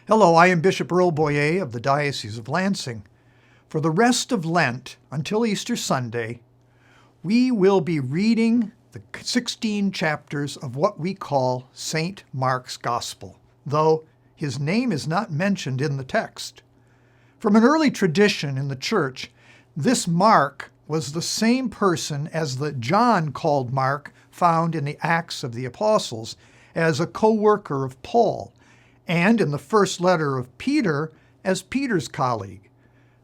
Hello, I am Bishop Earl Boyea of the Diocese of Lansing. For the rest of Lent, until Easter Sunday, we will be reading the 16 chapters of what we call St. Mark's Gospel, though his name is not mentioned in the text. From an early tradition in the Church, this Mark was the same person as the John called Mark found in the Acts of the Apostles as a co-worker of Paul, and in the first letter of Peter as Peter's colleague.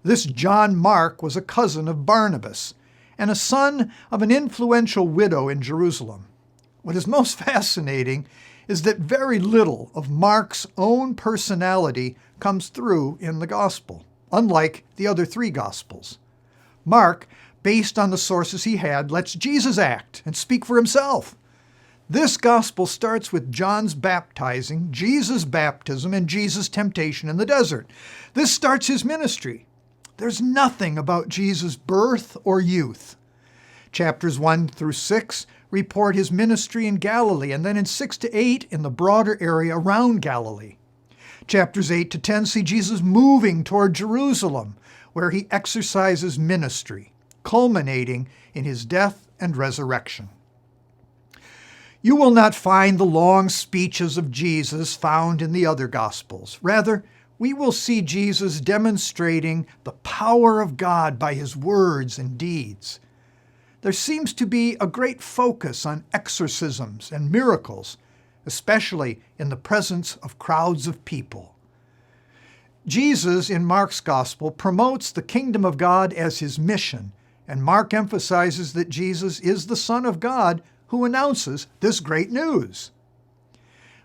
This John Mark was a cousin of Barnabas and a son of an influential widow in Jerusalem. What is most fascinating is that very little of Mark's own personality comes through in the Gospel, unlike the other three Gospels. Mark, based on the sources he had, lets Jesus act and speak for himself. This Gospel starts with John's baptizing, Jesus' baptism, and Jesus' temptation in the desert. This starts his ministry. There's nothing about Jesus' birth or youth. Chapters 1 through 6 report his ministry in Galilee, and then in 6 to 8 in the broader area around Galilee. Chapters 8 to 10 see Jesus moving toward Jerusalem, where he exercises ministry, culminating in his death and resurrection. You will not find the long speeches of Jesus found in the other Gospels. Rather, we will see Jesus demonstrating the power of God by his words and deeds. There seems to be a great focus on exorcisms and miracles, especially in the presence of crowds of people. Jesus, in Mark's Gospel, promotes the kingdom of God as his mission, and Mark emphasizes that Jesus is the Son of God who announces this great news.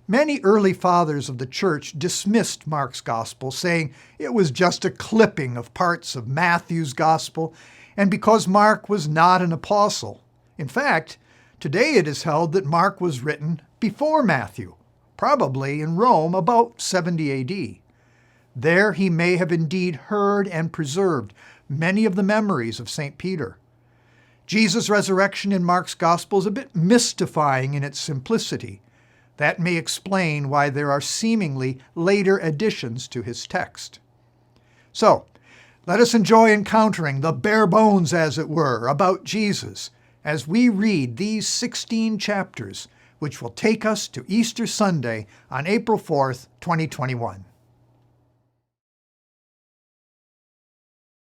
Many early fathers of the Church dismissed Mark's Gospel, saying it was just a clipping of parts of Matthew's Gospel, and because Mark was not an apostle. In fact, today it is held that Mark was written before Matthew, probably in Rome about 70 A.D. There he may have indeed heard and preserved many of the memories of St. Peter. Jesus' resurrection in Mark's Gospel is a bit mystifying in its simplicity. That may explain why there are seemingly later additions to his text. So, let us enjoy encountering the bare bones, as it were, about Jesus as we read these 16 chapters, which will take us to Easter Sunday on April 4th, 2021.